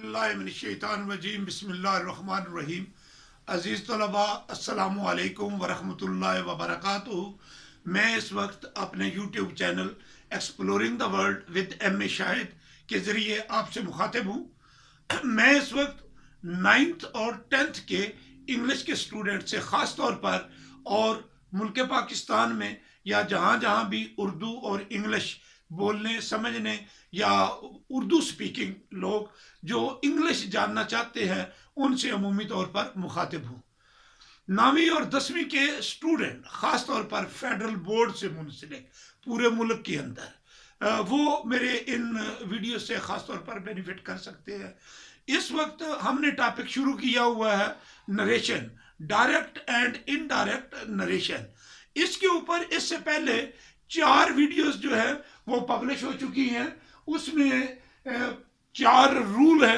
औज़ुबिल्लाहिमिनश्शैतानिर्रजीम बिस्मिल्लाहिर्रहमानिर्रहीम। अज़ीज़ तलबा अस्सलामु अलैकुम वरहमतुल्लाहि वबरकातुहू। मैं इस वक्त अपने YouTube channel exploring the world with M A Shahid के ज़रिए आपसे मुखातिब हूँ। मैं इस वक्त 9th और 10th के इंग्लिश के स्टूडेंट से ख़ास तौर पर और मुल्क पाकिस्तान में या जहाँ जहाँ भी उर्दू और इंग्लिश बोलने समझने या उर्दू स्पीकिंग लोग जो इंग्लिश जानना चाहते हैं उनसे अमूमी तौर पर मुखातिब हूँ। 9वीं और 10वीं के स्टूडेंट ख़ास तौर पर फेडरल बोर्ड से मुंसलिक पूरे मुल्क के अंदर वो मेरे इन वीडियो से ख़ास तौर पर बेनिफिट कर सकते हैं। इस वक्त हमने टॉपिक शुरू किया हुआ है narration, direct and indirect narration. इसके ऊपर इससे पहले 4 वीडियोस जो है वो पब्लिश हो चुकी हैं। उसमें 4 रूल है।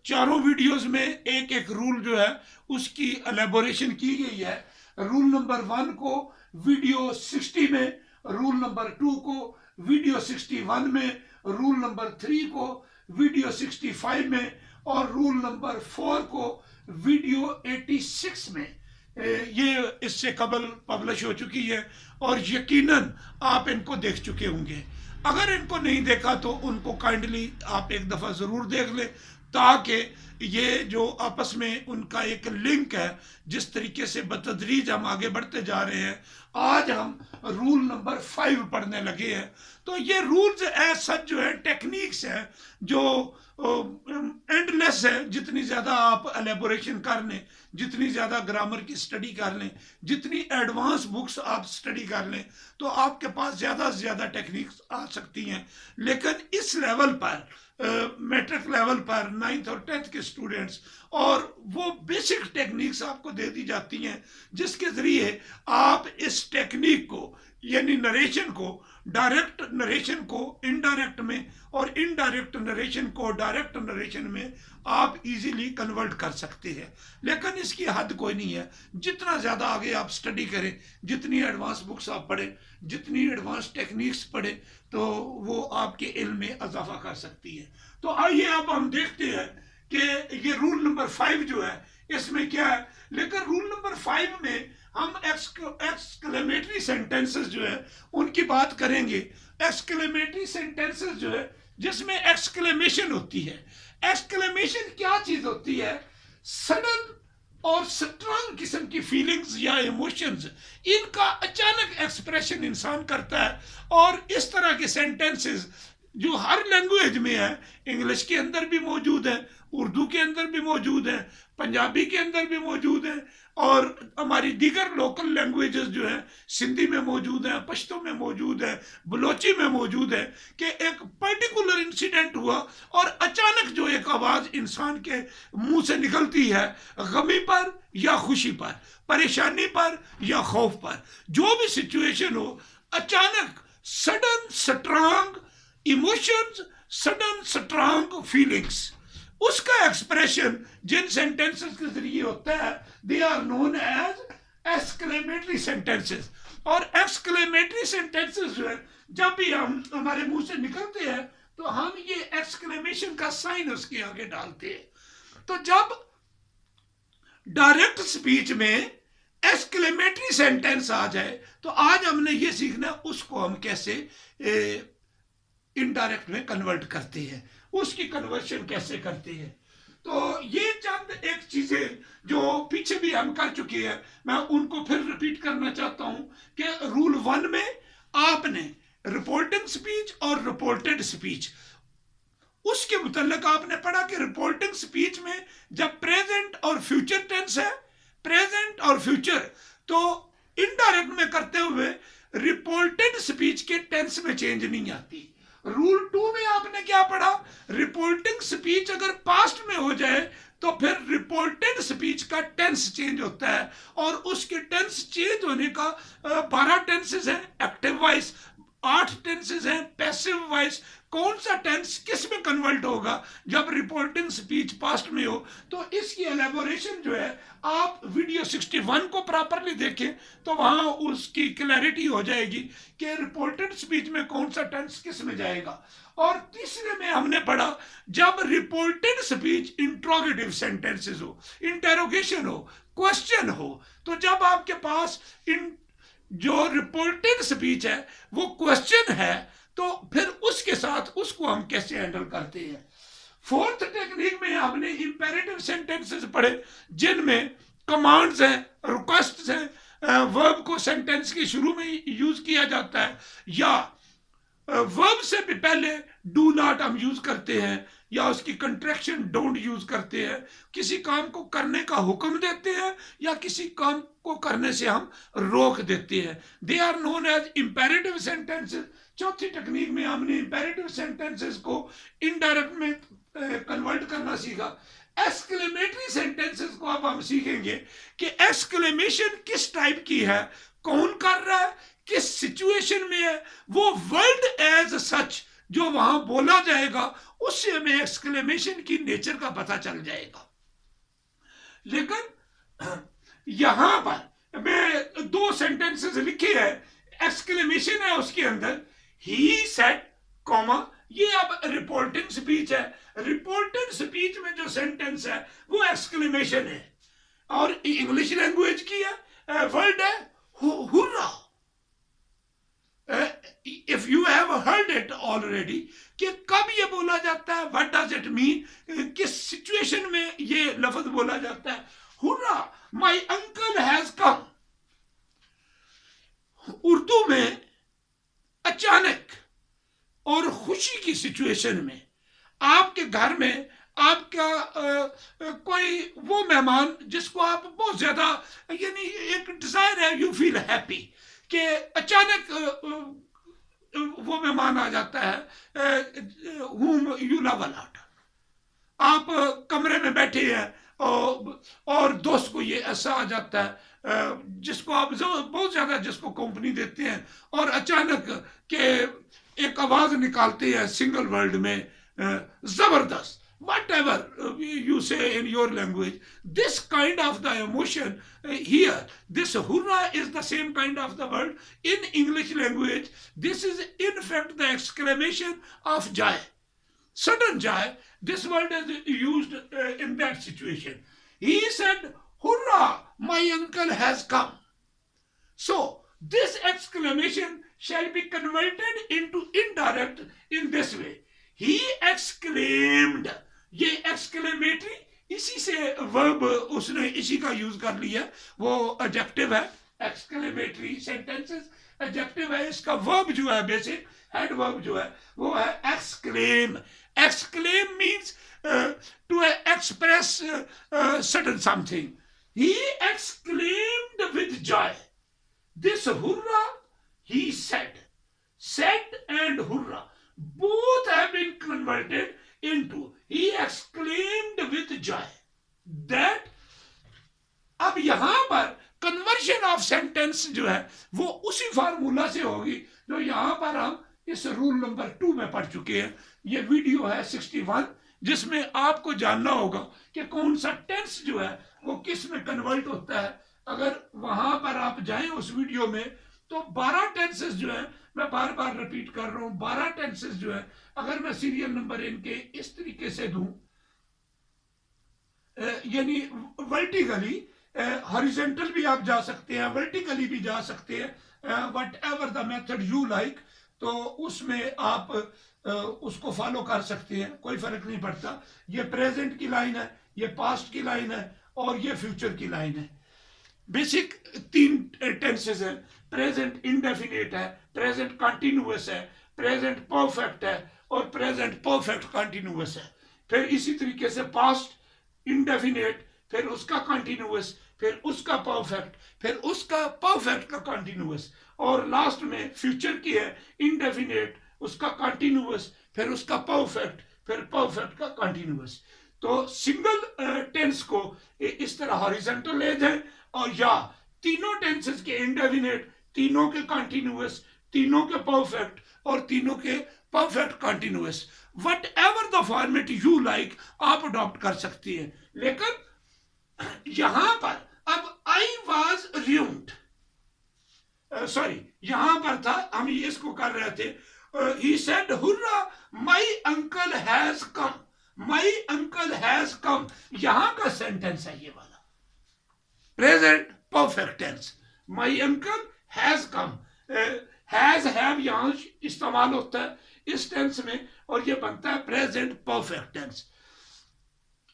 चारों वीडियोस में एक एक रूल जो है उसकी एलेबोरेशन की गई है। रूल नंबर 1 को वीडियो 60 में, रूल नंबर 2 को वीडियो 61 में, रूल नंबर 3 को वीडियो 65 में और रूल नंबर 4 को वीडियो 86 में ये इससे कबल पब्लिश हो चुकी है और यकीनन आप इनको देख चुके होंगे। अगर इनको नहीं देखा तो उनको काइंडली आप एक दफ़ा ज़रूर देख लें, ताकि ये जो आपस में उनका एक लिंक है, जिस तरीके से बतदरीज हम आगे बढ़ते जा रहे हैं। आज हम रूल नंबर 5 पढ़ने लगे हैं। तो ये रूल्स एज सच जो है टेक्निक्स हैं जो एंडलेस है। जितनी ज़्यादा आप एलेबोरेशन कर लें, जितनी ज़्यादा ग्रामर की स्टडी कर लें, जितनी एडवांस बुक्स आप स्टडी कर लें, तो आपके पास ज़्यादा से ज़्यादा टेक्निक्स आ सकती हैं। लेकिन इस लेवल पर मैट्रिक लेवल पर 9th और 10th के स्टूडेंट्स और वो बेसिक टेक्निक्स आपको दे दी जाती हैं जिसके ज़रिए आप इस टेक्निक को यानी नरेशन को, डायरेक्ट नरेशन को इनडायरेक्ट में और इनडायरेक्ट नरेशन को डायरेक्ट नरेशन में आप इजीली कन्वर्ट कर सकते हैं। लेकिन इसकी हद कोई नहीं है। जितना ज़्यादा आगे आप स्टडी करें, जितनी एडवांस बुक्स आप पढ़ें, जितनी एडवांस टेक्निक्स पढ़ें, तो वो आपके इल्म में इजाफा कर सकती है। तो आइए अब हम देखते हैं कि ये रूल नंबर 5 जो है इसमें क्या है। लेकिन रूल नंबर 5 में हम एक्सक्लेमेटरी सेंटेंसेस जो है उनकी बात करेंगे। एक्सक्लेमेटरी सेंटेंसेस जो है जिसमें एक्सक्लेमेशन होती है। एक्सक्लेमेशन क्या चीज होती है? सडन और स्ट्रांग किस्म की फीलिंग्स या इमोशंस, इनका अचानक एक्सप्रेशन इंसान करता है। और इस तरह के सेंटेंसेस जो हर लैंग्वेज में है, इंग्लिश के अंदर भी मौजूद है, उर्दू के अंदर भी मौजूद है, पंजाबी के अंदर भी मौजूद है और हमारी दीगर लोकल लैंग्वेजेस जो है सिंधी में मौजूद है, पश्तो में मौजूद है, बलोची में मौजूद है कि एक पर्टिकुलर इंसिडेंट हुआ और अचानक जो एक आवाज़ इंसान के मुंह से निकलती है, गमी पर या खुशी पर, परेशानी पर या खौफ पर, जो भी सिचुएशन हो, अचानक sudden strong emotions, sudden strong feelings, उसका एक्सप्रेशन जिन सेंटेंसेस के जरिए होता है, they are known as exclamatory sentences. और एक्सक्लेमेटरी सेंटेंसेस जो है जब भी हम हमारे मुंह से निकलते हैं तो हम ये एक्सक्लेमेशन का साइन उसके आगे डालते हैं। तो जब डायरेक्ट स्पीच में एक्सक्लेमेटरी सेंटेंस आ जाए तो आज हमने ये सीखना उसको हम कैसे इनडायरेक्ट में कन्वर्ट करते हैं, उसकी कन्वर्शन कैसे करते हैं। तो ये चंद एक चीजें जो पीछे भी हम कर चुके हैं, मैं उनको फिर रिपीट करना चाहता हूं कि रूल 1 में आपने रिपोर्टिंग स्पीच और रिपोर्टेड स्पीच, उसके मुतल्लिक आपने पढ़ा कि रिपोर्टिंग स्पीच में जब प्रेजेंट और फ्यूचर टेंस है, प्रेजेंट और फ्यूचर, तो इनडायरेक्ट में करते हुए रिपोर्टेड स्पीच के टेंस में चेंज नहीं आती। रूल 2 में आपने क्या पढ़ा? रिपोर्टिंग स्पीच अगर पास्ट में हो जाए तो फिर रिपोर्टेड स्पीच का टेंस चेंज होता है और उसके टेंस चेंज होने का 12 टेंसेस हैं एक्टिव वॉइस, 8 टेंसेस हैं पैसिव वॉइस, कौन सा टेंस किस में कन्वर्ट होगा जब रिपोर्टिंग स्पीच पास्ट में हो। तो इसकी एलेबोरेशन जो है आप वीडियो 61 को प्रॉपरली देखें तो वहां उसकी क्लैरिटी हो जाएगी कि रिपोर्टेड स्पीच में कौन सा टेंस किस में जाएगा। और तीसरे में हमने पढ़ा जब रिपोर्टेड स्पीच इंट्रोगेटिव सेंटेंसेस हो, इंटेरोगेशन हो, क्वेश्चन हो, तो जब आपके पास जो रिपोर्टेड स्पीच है वो क्वेश्चन है तो फिर उसके साथ उसको हम कैसे हैंडल करते हैं। फोर्थ टेक्निक में हमने इंपेरेटिव सेंटेंसेस पढ़े जिनमें कमांड्स हैं, रिक्वेस्ट्स हैं, वर्ब को सेंटेंस के शुरू में यूज किया जाता है या वर्ब से भी पहले डू नॉट हम यूज करते हैं या उसकी कंट्रैक्शन डोंट यूज करते हैं। किसी काम को करने का हुक्म देते हैं या किसी काम को करने से हम रोक देते हैं। They are known as imperative sentences. चौथी टेक्निक में हमने इंपेरेटिव सेंटेंसेस को इनडायरेक्ट में कन्वर्ट करना सीखा। एक्सक्लेमेटरी सेंटेंसेस को अब हम सीखेंगे कि एक्सक्लेमेशन किस टाइप की है, कौन कर रहा है, किस सिचुएशन में है, वो वर्ड एज सच जो वहां बोला जाएगा उससे हमें एक्सक्लेमेशन की नेचर का पता चल जाएगा। लेकिन यहां पर मैं 2 सेंटेंसेस लिखे हैं, एक्सक्लेमेशन है उसके अंदर, ही सेड कॉमा, ये अब रिपोर्टिंग स्पीच है। रिपोर्टिंग स्पीच में जो सेंटेंस है वो एक्सक्लेमेशन है और इंग्लिश लैंग्वेज की है वर्ड है hurrah. If you have heard it already कि कब ये बोला जाता है, व्हाट डज इट मीन, किस सिचुएशन में ये लफ्ज बोला जाता है। हुर्रा, माय अंकल हैज कम। उर्दू में अचानक और खुशी की सिचुएशन में आपके घर में आपका कोई वो मेहमान जिसको आप बहुत ज्यादा यानी एक डिजायर है, यू फील हैप्पी कि अचानक वो मेहमान आ जाता है whom you love a lot। आप कमरे में बैठे हैं और दोस्त को ये ऐसा आ जाता है जिसको आप बहुत ज्यादा जिसको कंपनी देते हैं और अचानक के एक आवाज निकालते हैं सिंगल वर्ड में जबरदस्त, whatever you say in your language, this kind of the emotion here, this hurrah is the same kind of the word in English language. This is in fact the exclamation of joy, sudden joy. This word is used in that situation. He said, hurrah, my uncle has come. So this exclamation shall be converted into indirect in this way. He exclaimed। ये exclamatory इसी से verb उसने इसी का use कर लिया, वो adjective है। exclamatory sentences adjective है, इसका verb जो है बेसिक head verb जो है वो है exclaim। exclaim means to express certain something। He exclaimed with joy, this hurrah, he said and hurrah both have been converted into he exclaimed with joy that। अब यहां पर conversion of sentence जो है वो उसी फार्मूला से होगी जो यहां पर हम इस रूल नंबर 2 में पढ़ चुके हैं। ये वीडियो है 61 जिसमें आपको जानना होगा कि कौन सा टेंस जो है वो किस में कन्वर्ट होता है। अगर वहां पर आप जाएं उस वीडियो में तो 12 टेंसेस जो है, मैं बार बार रिपीट कर रहा हूं, 12 टेंसेस जो है अगर मैं सीरियल नंबर इनके इस तरीके से दूं यानी वर्टिकली, हॉरिजॉन्टल भी आप जा सकते हैं, वर्टिकली भी जा सकते हैं, what ever the method you like, तो उसमें आप उसको फॉलो कर सकते हैं, कोई फर्क नहीं पड़ता। ये प्रेजेंट की लाइन है, ये पास्ट की लाइन है और ये फ्यूचर की लाइन है। बेसिक 3 टेंसेस है, प्रेजेंट इंडेफिनिट है, प्रेजेंट कंटिन्यूअस है, प्रेजेंट परफेक्ट है और प्रेजेंट परफेक्ट कंटिन्यूअस है। फिर इसी तरीके से पास्ट इंडेफिनिट, फिर उसका कंटिन्यूअस, फिर उसका परफेक्ट, फिर उसका परफेक्ट का कंटिन्यूअस और लास्ट में फ्यूचर की है इंडेफिनिट, उसका कंटिन्यूअस, फिर उसका परफेक्ट, फिर परफेक्ट का कंटिन्यूअस। तो सिंगल टेंस को इस तरह हॉरिजॉन्टल ले जाए और या तीनों टेंसेस के इंडेफिनिट, तीनों के कंटिन्यूअस, तीनों के परफेक्ट और तीनों के perfect continuous, what ever the format you like आप अडॉप्ट कर सकती हैं। लेकिन यहां पर अब आई वॉज रूम्ड, सॉरी यहां पर था, हम इसको कर रहे थे, he said hurrah my uncle has come, my uncle has come, यहां का सेंटेंस है ये वाला present perfect tense, my uncle has come, has have यहां इस्तेमाल होता है इस टेंस में और ये बनता है प्रेजेंट परफेक्ट टेंस।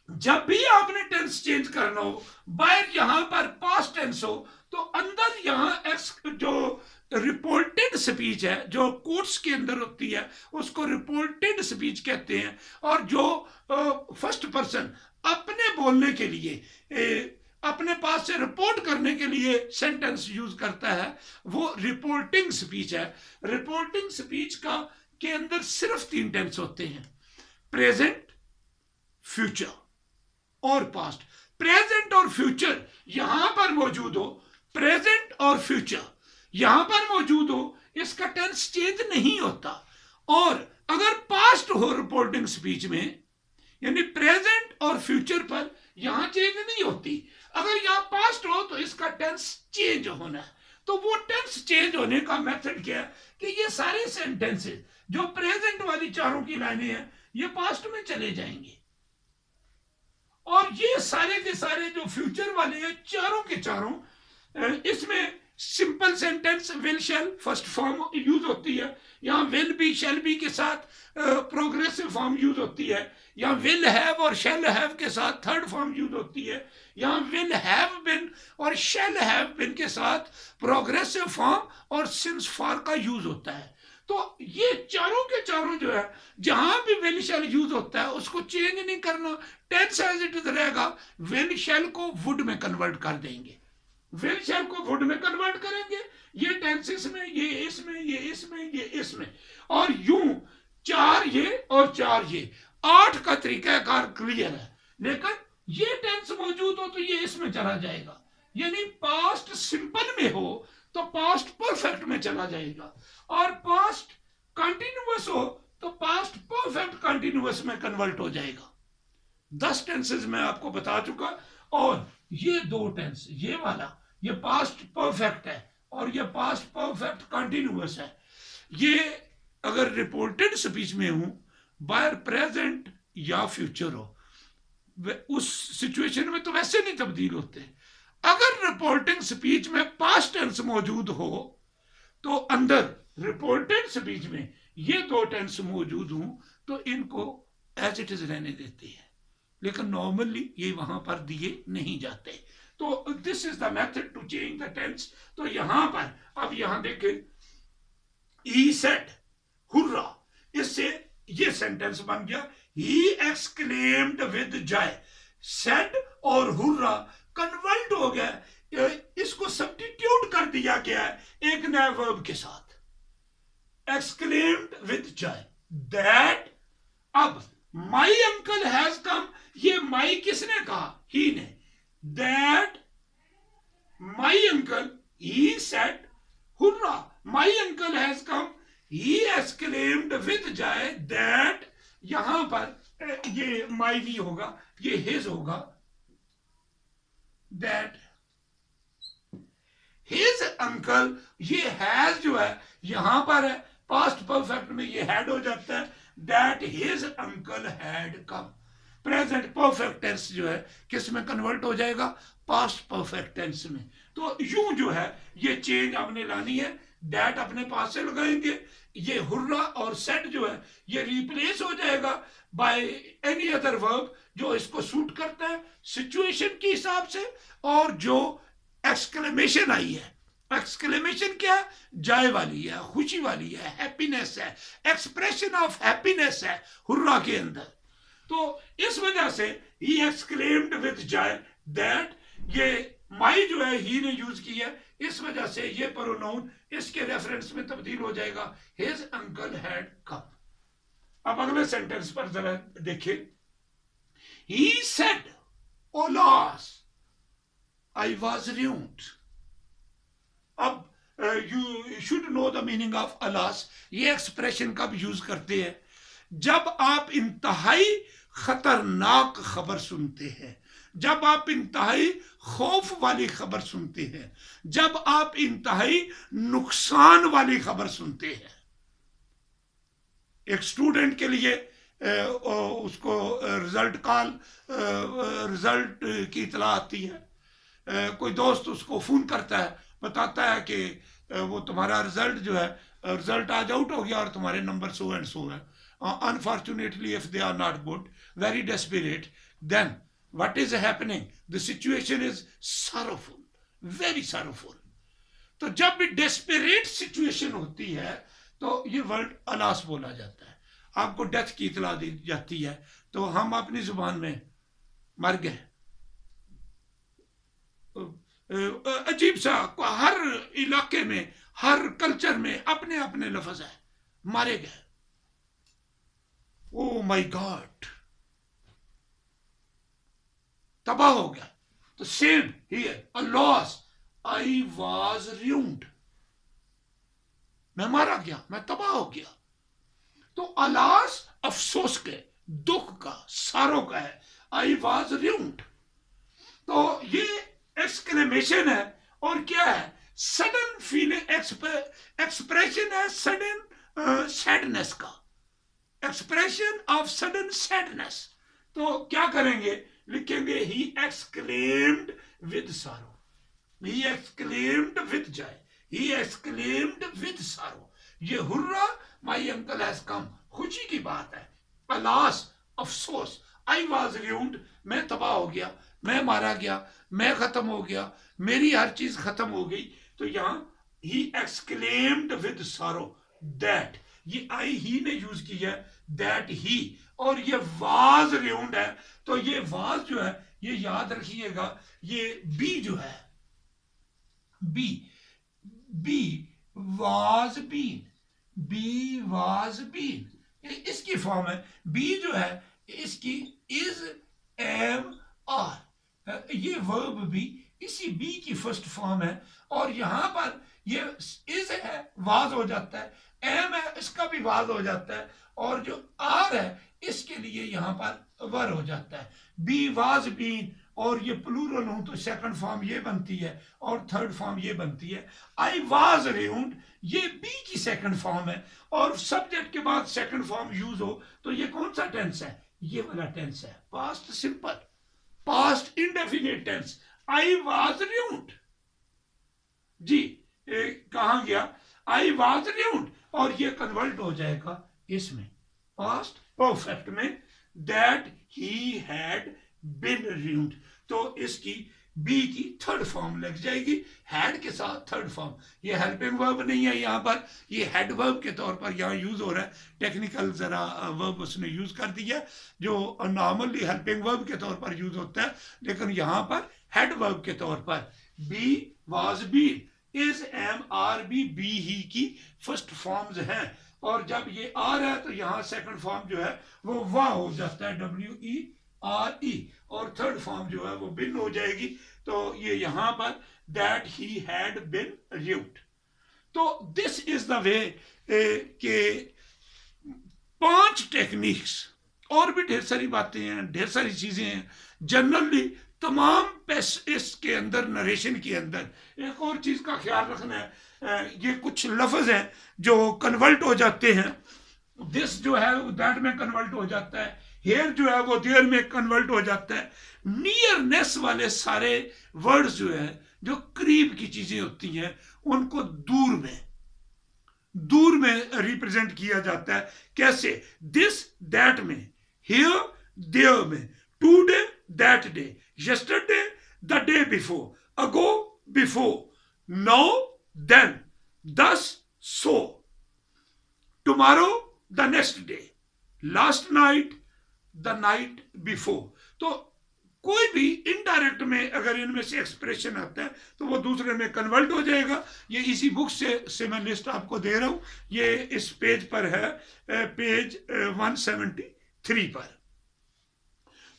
जब भी आपने टेंस चेंज करना हो, बाहर यहां पर पास्ट टेंस हो तो अंदर यहां जो रिपोर्टेड स्पीच है, जो कोर्ट्स के अंदर होती है उसको रिपोर्टेड स्पीच कहते हैं, और जो फर्स्ट पर्सन अपने बोलने के लिए अपने पास से रिपोर्ट करने के लिए सेंटेंस यूज करता है वो रिपोर्टिंग स्पीच है। रिपोर्टिंग स्पीच का के अंदर सिर्फ 3 टेंस होते हैं, प्रेजेंट, फ्यूचर और पास्ट। प्रेजेंट और फ्यूचर यहां पर मौजूद हो, प्रेजेंट और फ्यूचर यहां पर मौजूद हो, इसका टेंस चेंज नहीं होता। और अगर पास्ट हो रिपोर्टिंग स्पीच में, यानी प्रेजेंट और फ्यूचर पर यहां चेंज नहीं होती, अगर यहां पास्ट हो तो इसका टेंस चेंज होना है। तो वो टेंस चेंज होने का मेथड क्या है कि ये सारे सेंटेंसेस जो प्रेजेंट वाली चारों की लाइनें हैं ये पास्ट में चले जाएंगे, और ये सारे के सारे जो फ्यूचर वाले हैं चारों के चारों, इसमें simple sentence will shell first form use होती है, यहाँ विल बी शैल बी के साथ प्रोग्रेसिव फॉर्म यूज होती है, यहाँ विल हैव और शैल हैव के साथ थर्ड फॉर्म यूज होती है, यहाँ विल हैव बिन और शैल हैव बिन के साथ प्रोग्रेसिव फॉर्म और सिंस फॉर का यूज होता है। तो ये चारों के चारों जो है जहां भी विल शैल यूज होता है उसको चेंज नहीं करना, टेंस एज इट इज रहेगा। विल शैल को वुड में कन्वर्ट कर देंगे, विल शैल को वुड में कन्वर्ट करेंगे, ये टेंसेस में, ये इसमें, ये इसमें, ये इसमें, और यूं 4 ये और 4 ये 8 का तरीकाकार क्लियर है। लेकिन ये टेंस मौजूद हो तो ये इसमें चला जाएगा, यानी पास्ट सिंपल में हो तो पास्ट परफेक्ट में चला जाएगा, और पास्ट कंटिन्यूअस हो तो पास्ट परफेक्ट कंटिन्यूअस में कन्वर्ट हो जाएगा। 10 टेंसेस मैं आपको बता चुका, और ये 2 टेंस, ये वाला ये पास्ट परफेक्ट है और ये पास्ट परफेक्ट कंटिन्यूअस है। ये अगर रिपोर्टेड स्पीच में हूं, बायर प्रेजेंट या फ्यूचर हो, उस सिचुएशन में तो वैसे नहीं तब्दील होते। अगर रिपोर्टिंग स्पीच में पास्ट टेंस मौजूद हो तो अंदर रिपोर्टेड स्पीच में ये 2 टेंस मौजूद हों तो इनको एज इट इज रहने देते हैं, लेकिन नॉर्मली ये वहां पर दिए नहीं जाते। तो this is the method to change the tense. तो यहां पर अब यहां देखें, ही सेड हुर्रा, इससे ये सेंटेंस बन गया, he exclaimed with Joy. Said और हुर्रा कन्वर्ट हो गया, इसको सब्स्टिट्यूट कर दिया गया है एक नए वर्ब के साथ, एक्सक्लेम्ड विद जॉय दैट। अब माई अंकल हैज कम, ये माई किसने कहा? ही ने। That my uncle, he said hurrah my uncle has come, he exclaimed with Joy that. यहां पर ये माई नहीं होगा, ये हिज होगा, दैट हिज अंकल, ये हैज जो है यहां पर है, पास्ट परफेक्ट में ये हैड हो जाता है, that his uncle had come. Present perfect tense जो है किस में कन्वर्ट हो जाएगा? पास्ट परफेक्ट टेंस में। तो यूं जो है ये चेंज आपने लानी है, दैट अपने पास से लगाएंगे, ये हुर्रा और सेट जो है ये रिप्लेस हो जाएगा बाय एनी अदर वर्ब जो इसको सूट करता है सिचुएशन के हिसाब से। और जो एक्सक्लेमेशन आई है, एक्सक्लेमेशन क्या है? जॉय वाली है, खुशी वाली है, हैप्पीनेस है, एक्सप्रेशन ऑफ हैप्पीनेस है हुर्रा के अंदर। तो इस वजह से he exclaimed with Joy that, ये माई जो है ही ने यूज की है, इस वजह से ये प्रोनाउन इसके रेफरेंस में तब्दील हो जाएगा, हिज अंकल हैड कम। अब अगले सेंटेंस पर जरा देखिए, he said alas I was rude. अब you should know the meaning of alas. ये एक्सप्रेशन कब यूज करते हैं? जब आप इंतहाई खतरनाक खबर सुनते हैं, जब आप इंतहाई खौफ वाली खबर सुनते हैं, जब आप इंतहाई नुकसान वाली खबर सुनते हैं। एक स्टूडेंट के लिए उसको रिजल्ट की इतला आती है, कोई दोस्त उसको फोन करता है, बताता है कि वो तुम्हारा रिजल्ट जो है, रिजल्ट आज आउट हो गया और तुम्हारे नंबर सो एंड सो है। Unfortunately if they are not good, very desperate, then what is happening? The situation is sorrowful, very sorrowful. तो जब भी desperate situation होती है तो ये वर्ड अलास बोला जाता है। आपको डेथ की इतला दी जाती है तो हम अपनी जुबान में मर गए, अजीब सा, हर इलाके में, हर कल्चर में अपने अपने लफ्ज है, मारे गए। ओ माय गॉड, तबाह हो गया। तो same here, a loss, I was ruined, मैं मारा गया, मैं तबाह हो गया। तो अलास अफसोस के, दुख का, सारों का है, आई वाज ruined। तो ये एक्सक्लेमेशन है और क्या है? सडन फीलिंग, एक्सप्रेशन है सडन सैडनेस का, एक्सप्रेशन ऑफ सडन सैडनेस। तो क्या करेंगे? लिखेंगे ही एक्सक्लेम्ड विद सारो, he exclaimed with Joy, he exclaimed with सारो। ये हुर्रा, माई अंकल हैज कम, खुशी की बात है। अलास, अफसोस, आई वाज ruined, मैं तबाह हो गया, मैं मारा गया, मैं खत्म हो गया, मेरी हर चीज खत्म हो गई। तो यहां ही एक्सक्लेम्ड विद सारो, दैट, ये आई ही ने यूज किया है, दैट ही, और ये वाज ruined है। तो ये वाज जो है, ये याद रखिएगा, ये बी जो है, be, be was been, be was been, इसकी फॉर्म है। बी जो है इसकी इज, एम, आर, ये वर्ब भी इसी बी की फर्स्ट फॉर्म है। और यहां पर ये इज है, वाज हो जाता है, एम है, इसका भी वाज हो जाता है, और जो आर है इसके लिए यहां पर वर हो जाता है। बी वाज बीन, और ये प्लूरल हूं तो सेकंड फॉर्म ये बनती है और थर्ड फॉर्म ये बनती है। आई वाज ruined, ये बी की सेकंड फॉर्म है, और सब्जेक्ट के बाद सेकंड फॉर्म यूज हो तो ये कौन सा टेंस है? ये वाला टेंस है, past simple, past indefinite tense. I was ruined जी, कहां गया? आई वाज ruined, और ये कन्वर्ट हो जाएगा इसमें, पास्ट परफेक्ट में, that he had been ruined। तो इसकी बी की थर्ड फॉर्म लग जाएगी, हैड के साथ थर्ड फॉर्म। ये हेल्पिंग वर्ब नहीं है यहाँ पर, ये हेड वर्ब के तौर पर यहाँ यूज हो रहा है। टेक्निकल जरा वर्ब उसने यूज कर दिया जो नॉर्मली हेल्पिंग वर्ब के तौर पर यूज होता है, लेकिन यहाँ पर हेड वर्ब के तौर पर। Be was been, is, am, are, be ही की फर्स्ट फॉर्म्स हैं, और जब ये आर है तो यहाँ सेकंड फॉर्म जो है वो वाह हो जाता है, WERE, और थर्ड फॉर्म जो है वो बिन हो जाएगी। तो ये यहां पर that he had been ruined। तो दिस इज द वे के 5 टेक्निक्स, और भी ढेर सारी बातें हैं, ढेर सारी चीजें हैं। जनरली तमाम इसके अंदर, नरेशन के अंदर एक और चीज का ख्याल रखना है, ये कुछ लफ्ज हैं जो कन्वर्ट हो जाते हैं। दिस जो है वो दैट में कन्वर्ट हो जाता है, हेयर जो है वो देयर में कन्वर्ट हो जाता है। नियरनेस वाले सारे वर्ड्स जो है, जो करीब की चीजें होती हैं, उनको दूर में रिप्रेजेंट किया जाता है। कैसे? दिस दैट में, हियर देयर में, today that day, yesterday the day before, ago before, now then, thus so, tomorrow the next day, last night the night before। तो कोई भी इनडायरेक्ट में अगर इनमें से एक्सप्रेशन आता है तो वो दूसरे में कन्वर्ट हो जाएगा। ये इसी बुक से मैं लिस्ट आपको दे रहा हूं, ये इस पेज पर है, पेज 173 पर।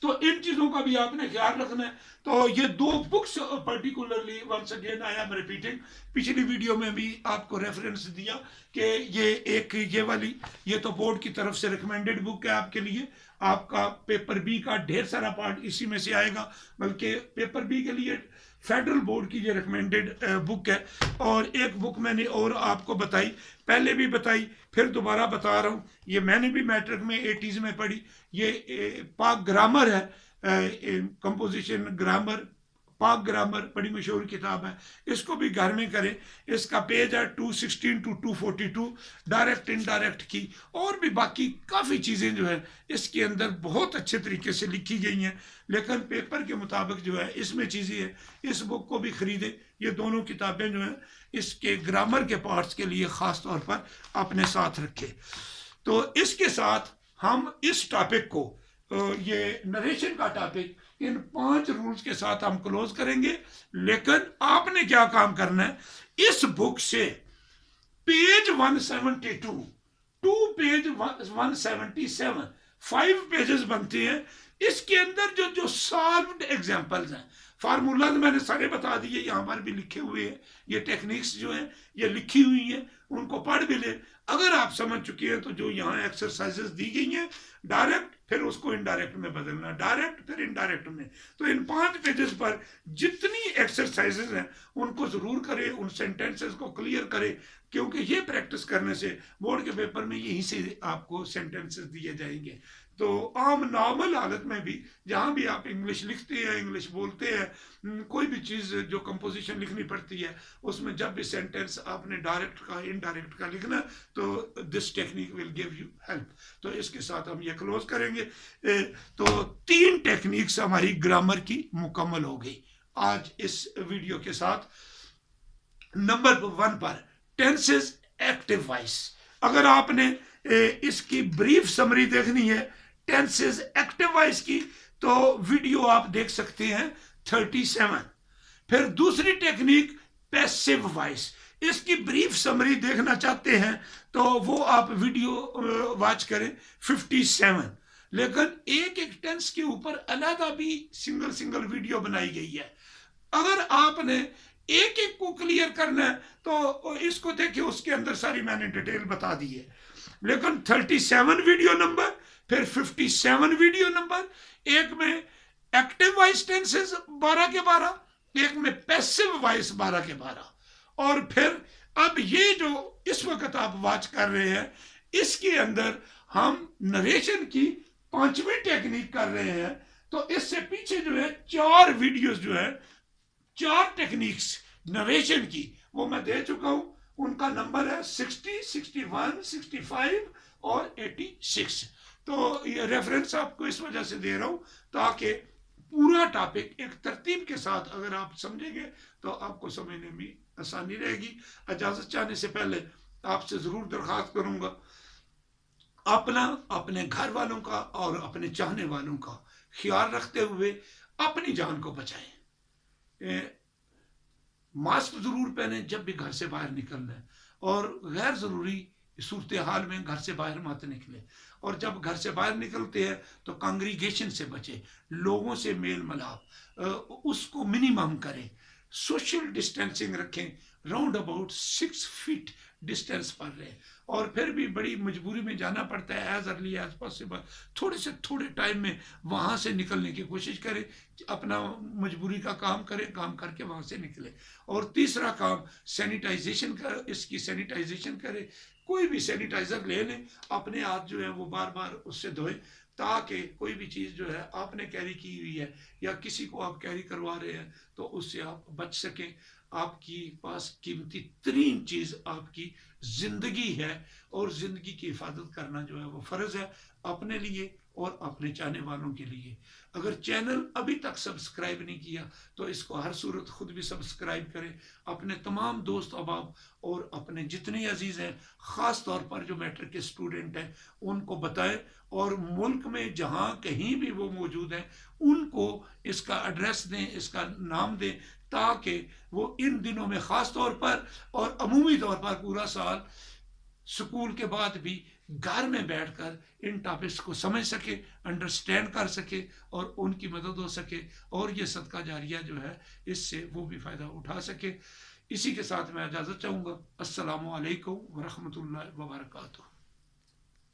तो इन चीज़ों का भी आपने ख्याल रखना है। तो ये दो books particularly, once again I am repeating, पिछली वीडियो में भी आपको रेफरेंस दिया कि ये वाली, ये तो बोर्ड की तरफ से रिकमेंडेड बुक है आपके लिए। आपका पेपर बी का ढेर सारा पार्ट इसी में से आएगा, बल्कि पेपर बी के लिए फेडरल बोर्ड की ये रिकमेंडेड बुक है। और एक बुक मैंने और आपको बताई, पहले भी बताई, फिर दोबारा बता रहा हूँ, ये मैंने भी मैट्रिक में 80s में पढ़ी। ये पाक ग्रामर है, कंपोजिशन ग्रामर, पाक ग्रामर, बड़ी मशहूर किताब है। इसको भी घर में करें। इसका पेज है 216 to 242, डायरेक्ट इनडायरेक्ट की और भी बाकी काफ़ी चीज़ें जो है इसके अंदर बहुत अच्छे तरीके से लिखी गई हैं। लेकिन पेपर के मुताबिक जो है इसमें चीज़ें हैं। इस बुक को भी ख़रीदें। ये दोनों किताबें जो हैं इसके ग्रामर के पार्ट्स के लिए ख़ास तौर पर अपने साथ रखें। तो इसके साथ हम इस टॉपिक को, ये नरेशन का टॉपिक, इन 5 रूल्स के साथ हम क्लोज करेंगे। लेकिन आपने क्या काम करना है, इस बुक से पेज 172 टू पेज 177, 5 पेजेस बनते हैं। इसके अंदर जो जो सॉल्व्ड एग्जांपल्स हैं, फार्मूला मैंने सारे बता दिए, यहाँ पर भी लिखे हुए हैं। ये टेक्निक्स जो हैं ये लिखी हुई हैं, उनको पढ़ भी ले। अगर आप समझ चुके हैं तो जो यहाँ एक्सरसाइजेस दी गई हैं, डायरेक्ट फिर उसको इनडायरेक्ट में बदलना, डायरेक्ट फिर इनडायरेक्ट में। तो इन 5 पेजेस पर जितनी एक्सरसाइजेस हैं उनको जरूर करें, उन सेंटेंसेस को क्लियर करें, क्योंकि ये प्रैक्टिस करने से बोर्ड के पेपर में यहीं से आपको सेंटेंसेस दिए जाएंगे। तो आम नॉर्मल हालत में भी जहाँ भी आप इंग्लिश लिखते हैं, इंग्लिश बोलते हैं, कोई भी चीज़ जो कंपोजिशन लिखनी पड़ती है, उसमें जब भी सेंटेंस आपने डायरेक्ट का इनडायरेक्ट का लिखना, तो this technique will give you help. तो इसके साथ हम ये क्लोज करेंगे। तो 3 टेक्निक्स हमारी ग्रामर की मुकम्मल हो गई आज इस वीडियो के साथ। नंबर 1 पर टेंसेस एक्टिव वॉइस। अगर आपने इसकी ब्रीफ समरी देखनी है टेंसेस एक्टिव वॉइस की, तो वीडियो आप देख सकते हैं 37। फिर दूसरी टेक्निक पैसिव वॉइस, इसकी ब्रीफ समरी देखना चाहते हैं तो वो आप वीडियो वॉच करें 57। लेकिन एक एक टेंस के ऊपर अलग भी सिंगल सिंगल वीडियो बनाई गई है। अगर आपने एक एक को क्लियर करना है तो इसको देखिए, उसके अंदर सारी मैंने डिटेल बता दी है। लेकिन 37 वीडियो नंबर, फिर 57 वीडियो नंबर, एक में एक्टिव वॉइस टेंसेस 12 के 12, एक में पैसिव वॉइस 12 के 12। और फिर अब ये जो इस वक्त आप वॉच कर रहे हैं, इसके अंदर हम नरेशन की 5वीं टेक्निक कर रहे हैं। तो इससे पीछे जो है 4 वीडियोस जो है, 4 टेक्निक्स नरेशन की, वो मैं दे चुका हूं। उनका नंबर है 60, 61, 65 और 86। तो ये रेफरेंस आपको इस वजह से दे रहा हूं ताकि पूरा टॉपिक एक तरतीब के साथ अगर आप समझेंगे तो आपको समझने में आसानी रहेगी। इजाजत चाहने से पहले आपसे जरूर दरखास्त करूंगा, अपना, अपने घर वालों का और अपने चाहने वालों का ख्याल रखते हुए अपनी जान को बचाएं। मास्क जरूर पहने जब भी घर से बाहर निकलना है, और गैर जरूरी सूरत हाल में घर से बाहर मत निकले। और जब घर से बाहर निकलते हैं तो कांग्रीगेशन से बचे, लोगों से मेल मिलाप उसको मिनिमम करें, सोशल डिस्टेंसिंग रखें, राउंड अबाउट 6 फीट डिस्टेंस पर रहे। और फिर भी बड़ी मजबूरी में जाना पड़ता है, एज अर्ली एज पॉसिबल थोड़े से थोड़े टाइम में वहाँ से निकलने की कोशिश करें, अपना मजबूरी का काम करें, काम करके वहाँ से निकले। और तीसरा काम सैनिटाइजेशन का, इसकी सैनिटाइजेशन करें। कोई भी सैनिटाइजर ले लें, अपने हाथ जो है वो बार बार उससे धोएं, ताकि कोई भी चीज़ जो है आपने कैरी की हुई है या किसी को आप कैरी करवा रहे हैं तो उससे आप बच सकें। आपकी पास कीमती तरीन चीज़ आपकी ज़िंदगी है, और ज़िंदगी की हिफाजत करना जो है वो फ़र्ज़ है अपने लिए और अपने चाहने वालों के लिए। अगर चैनल अभी तक सब्सक्राइब नहीं किया तो इसको हर सूरत खुद भी सब्सक्राइब करें, अपने तमाम दोस्त अहबाब और अपने जितने अजीज़ हैं, ख़ास तौर पर जो मैट्रिक के स्टूडेंट हैं, उनको बताएं। और मुल्क में जहाँ कहीं भी वो मौजूद हैं उनको इसका एड्रेस दें, इसका नाम दें, ताकि वो इन दिनों में ख़ास तौर पर और अमूमी तौर पर पूरा साल स्कूल के बाद भी घर में बैठकर इन टॉपिक्स को समझ सके, अंडरस्टैंड कर सके और उनकी मदद हो सके और ये सदका जारिया जो है इससे वो भी फ़ायदा उठा सके। इसी के साथ मैं इजाज़त चाहूँगा। अस्सलामु अलैकुम व रहमतुल्लाहि व बरकातुहू।